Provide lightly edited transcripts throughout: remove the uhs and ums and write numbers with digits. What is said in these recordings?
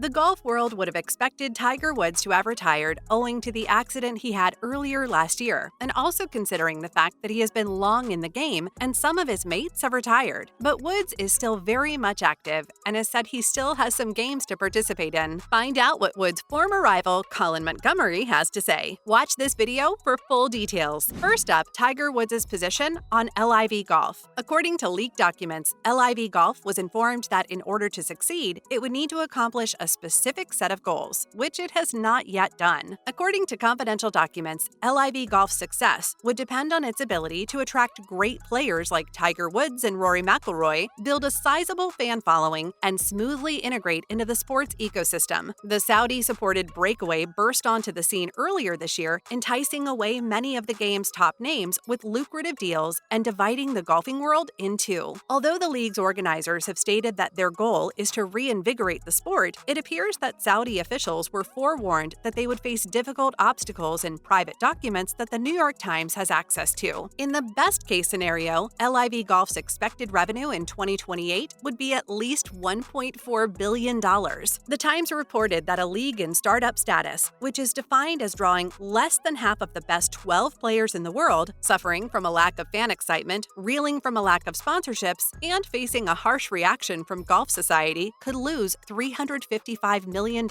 The golf world would have expected Tiger Woods to have retired owing to the accident he had earlier last year, and also considering the fact that he has been long in the game and some of his mates have retired. But Woods is still very much active and has said he still has some games to participate in. Find out what Woods' former rival Colin Montgomerie has to say. Watch this video for full details. First up, Tiger Woods' position on LIV Golf. According to leaked documents, LIV Golf was informed that in order to succeed, it would need to accomplish a specific set of goals, which it has not yet done. According to confidential documents, LIV Golf's success would depend on its ability to attract great players like Tiger Woods and Rory McIlroy, build a sizable fan following, and smoothly integrate into the sports ecosystem. The Saudi-supported breakaway burst onto the scene earlier this year, enticing away many of the game's top names with lucrative deals and dividing the golfing world in two. Although the league's organizers have stated that their goal is to reinvigorate the sport, it appears that Saudi officials were forewarned that they would face difficult obstacles in private documents that the New York Times has access to. In the best-case scenario, LIV Golf's expected revenue in 2028 would be at least $1.4 billion. The Times reported that a league in startup status, which is defined as drawing less than half of the best 12 players in the world, suffering from a lack of fan excitement, reeling from a lack of sponsorships, and facing a harsh reaction from Golf Society, could lose $355 million.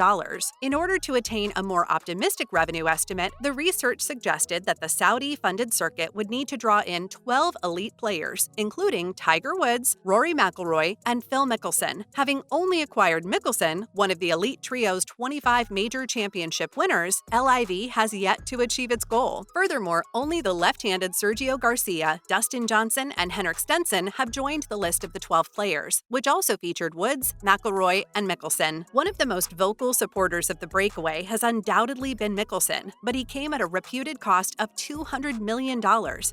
In order to attain a more optimistic revenue estimate, the research suggested that the Saudi-funded circuit would need to draw in 12 elite players, including Tiger Woods, Rory McIlroy, and Phil Mickelson. Having only acquired Mickelson, one of the elite trio's 25 major championship winners, LIV has yet to achieve its goal. Furthermore, only the left-handed Sergio Garcia, Dustin Johnson, and Henrik Stenson have joined the list of the 12 players, which also featured Woods, McIlroy, and Mickelson. One of the most vocal supporters of the breakaway has undoubtedly been Mickelson, but he came at a reputed cost of $200 million,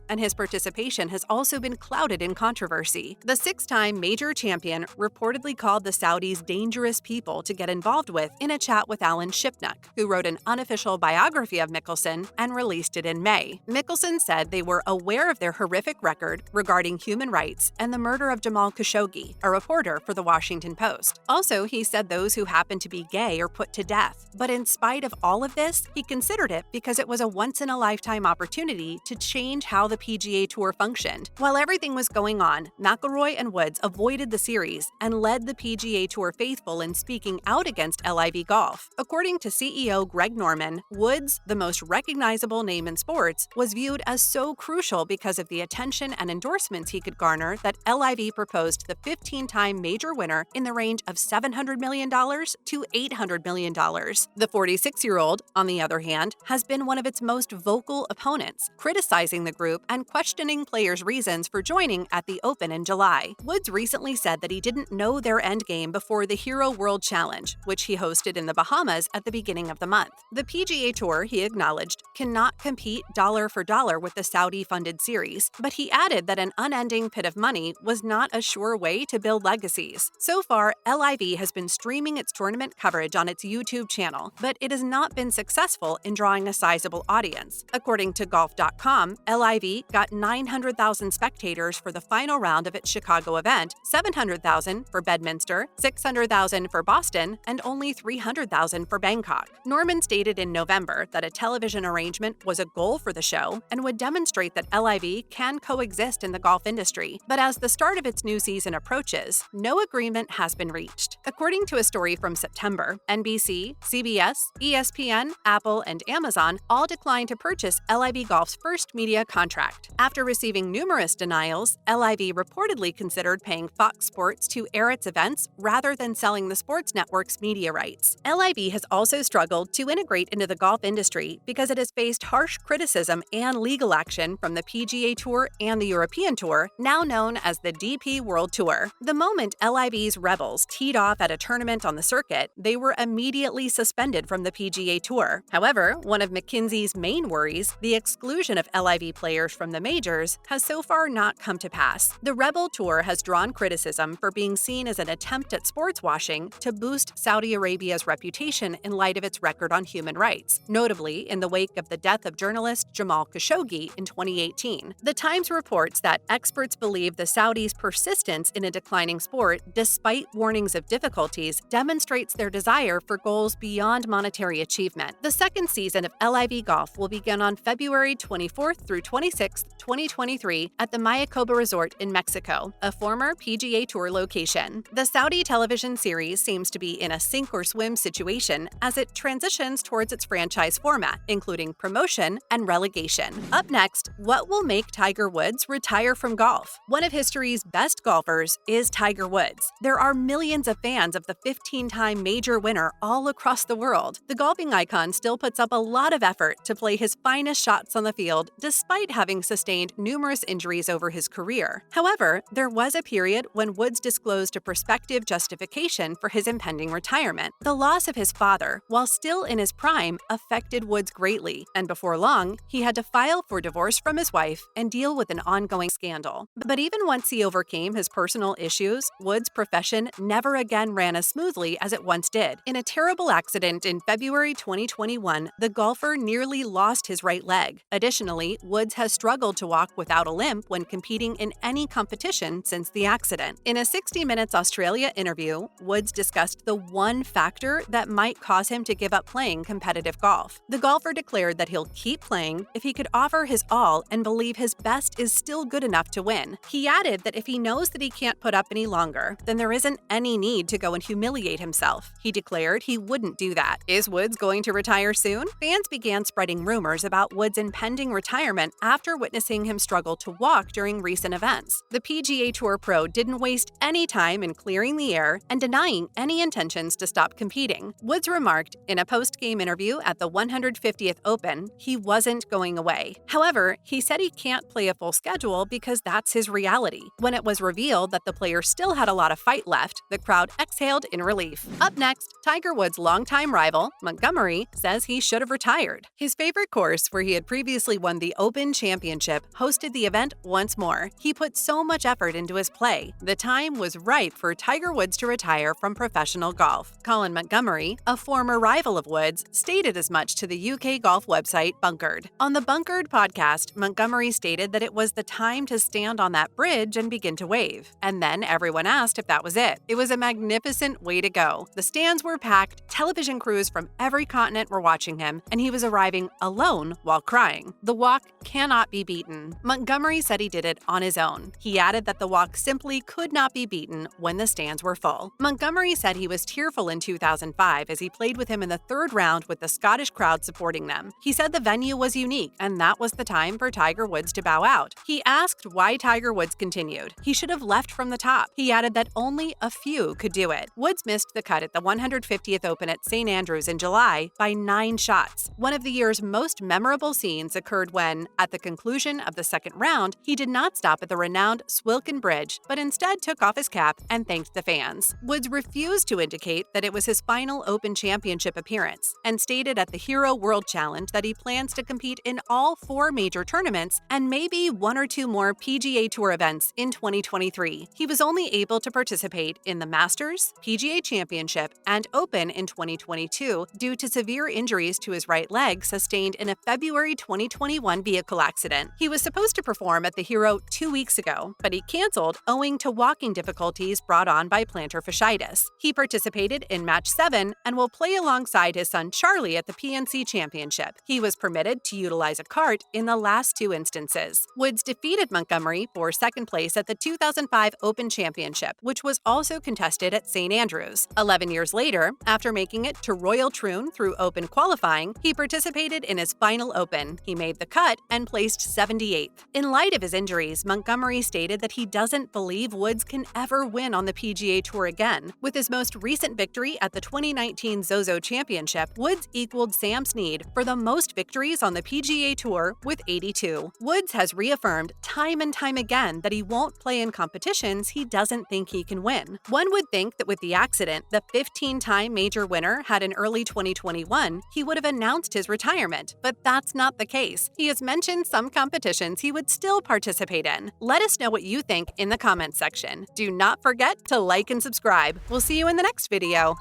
and his participation has also been clouded in controversy. The six-time major champion reportedly called the Saudis dangerous people to get involved with in a chat with Alan Shipnuck, who wrote an unofficial biography of Mickelson and released it in May. Mickelson said they were aware of their horrific record regarding human rights and the murder of Jamal Khashoggi, a reporter for The Washington Post. Also, he said those who happened to be gay are put to death. But in spite of all of this, he considered it because it was a once-in-a-lifetime opportunity to change how the PGA Tour functioned. While everything was going on, McIlroy and Woods avoided the series and led the PGA Tour faithful in speaking out against LIV Golf. According to CEO Greg Norman, Woods, the most recognizable name in sports, was viewed as so crucial because of the attention and endorsements he could garner that LIV proposed the 15-time major winner in the range of $700 million to $800 million. The 46-year-old, on the other hand, has been one of its most vocal opponents, criticizing the group and questioning players' reasons for joining at the Open in July. Woods recently said that he didn't know their endgame before the Hero World Challenge, which he hosted in the Bahamas at the beginning of the month. The PGA Tour, he acknowledged, cannot compete dollar for dollar with the Saudi-funded series, but he added that an unending pit of money was not a sure way to build legacies. So far, LIV has been streaming its tournament coverage on its YouTube channel, but it has not been successful in drawing a sizable audience. According to Golf.com, LIV got 900,000 spectators for the final round of its Chicago event, 700,000 for Bedminster, 600,000 for Boston, and only 300,000 for Bangkok. Norman stated in November that a television arrangement was a goal for the show and would demonstrate that LIV can coexist in the golf industry, but as the start of its new season approaches, no agreement has been reached. According to a story from September, NBC, CBS, ESPN, Apple, and Amazon all declined to purchase LIV Golf's first media contract. After receiving numerous denials, LIV reportedly considered paying Fox Sports to air its events rather than selling the sports network's media rights. LIV has also struggled to integrate into the golf industry because it has faced harsh criticism and legal action from the PGA Tour and the European Tour, now known as the DP World Tour. The moment LIV's Rebels teed off at a tournament on the circuit, they were immediately suspended from the PGA Tour. However, one of McKinsey's main worries, the exclusion of LIV players from the majors, has so far not come to pass. The Rebel Tour has drawn criticism for being seen as an attempt at sports washing to boost Saudi Arabia's reputation in light of its record on human rights, notably in the wake of the death of journalist Jamal Khashoggi in 2018. The Times reports that experts believe the Saudis' persistence in a declining sport, despite warnings of difficulties, demonstrates demonstrates their desire for goals beyond monetary achievement. The second season of LIV Golf will begin on February 24th through 26th, 2023 at the Mayakoba Resort in Mexico, a former PGA Tour location. The Saudi television series seems to be in a sink or swim situation as it transitions towards its franchise format, including promotion and relegation. Up next, what will make Tiger Woods retire from golf? One of history's best golfers is Tiger Woods. There are millions of fans of the 15-time major winner all across the world. The golfing icon still puts up a lot of effort to play his finest shots on the field despite having sustained numerous injuries over his career. However, there was a period when Woods disclosed a prospective justification for his impending retirement. The loss of his father, while still in his prime, affected Woods greatly, and before long, he had to file for divorce from his wife and deal with an ongoing scandal. But even once he overcame his personal issues, Woods' profession never again ran as smoothly as it once did. In a terrible accident in February 2021, the golfer nearly lost his right leg. Additionally, Woods has struggled to walk without a limp when competing in any competition since the accident. In a 60 Minutes Australia interview, Woods discussed the one factor that might cause him to give up playing competitive golf. The golfer declared that he'll keep playing if he could offer his all and believe his best is still good enough to win. He added that if he knows that he can't put up any longer, then there isn't any need to go and humiliate himself. He declared he wouldn't do that. Is Woods going to retire soon? Fans began spreading rumors about Woods' impending retirement after witnessing him struggle to walk during recent events. The PGA Tour pro didn't waste any time in clearing the air and denying any intentions to stop competing. Woods remarked in a post-game interview at the 150th Open he wasn't going away. However, he said he can't play a full schedule because that's his reality. When it was revealed that the player still had a lot of fight left, the crowd exhaled in relief. Up next, Tiger Woods' longtime rival, Montgomerie, says he should have retired. His favorite course, where he had previously won the Open Championship, hosted the event once more. He put so much effort into his play. The time was ripe for Tiger Woods to retire from professional golf. Colin Montgomerie, a former rival of Woods, stated as much to the UK golf website Bunkered. On the Bunkered podcast, Montgomerie stated that it was the time to stand on that bridge and begin to wave. And then everyone asked if that was it. It was a magnificent way to go. The stands were packed, television crews from every continent were watching him, and he was arriving alone while crying. The walk cannot be beaten. Montgomerie said he did it on his own. He added that the walk simply could not be beaten when the stands were full. Montgomerie said he was tearful in 2005 as he played with him in the third round with the Scottish crowd supporting them. He said the venue was unique, and that was the time for Tiger Woods to bow out. He asked why Tiger Woods continued. He should have left from the top. He added that only a few could do it. Woods missed the cut at the 150th Open at St. Andrews in July by 9 shots. One of the year's most memorable scenes occurred when, at the conclusion of the second round, he did not stop at the renowned Swilcan Bridge, but instead took off his cap and thanked the fans. Woods refused to indicate that it was his final Open Championship appearance and stated at the Hero World Challenge that he plans to compete in all 4 major tournaments and maybe 1 or 2 more PGA Tour events in 2023. He was only able to participate in the Masters, PGA Championship, and Open in 2022 due to severe injuries to his right leg sustained in a February 2021 vehicle accident. He was supposed to perform at the Hero 2 weeks ago, but he canceled owing to walking difficulties brought on by plantar fasciitis. He participated in Match 7 and will play alongside his son Charlie at the PNC Championship. He was permitted to utilize a cart in the last 2 instances. Woods defeated Montgomerie for second place at the 2005 Open Championship, which was also contested at St. Andrews. 11 years later, after making it to Royal Troon through Open qualifying, he participated in his final Open. He made the cut and placed 78th. In light of his injuries, Montgomerie stated that he doesn't believe Woods can ever win on the PGA Tour again. With his most recent victory at the 2019 Zozo Championship, Woods equaled Sam Snead for the most victories on the PGA Tour with 82. Woods has reaffirmed time and time again that he won't play in competitions he doesn't think he can win. One would think that with the accident the 15-time major winner had in early 2021, he would have announced his retirement, but that's not the case. He has mentioned some competitions he would still participate in. Let us know what you think in the comments section. Do not forget to like and subscribe. We'll see you in the next video.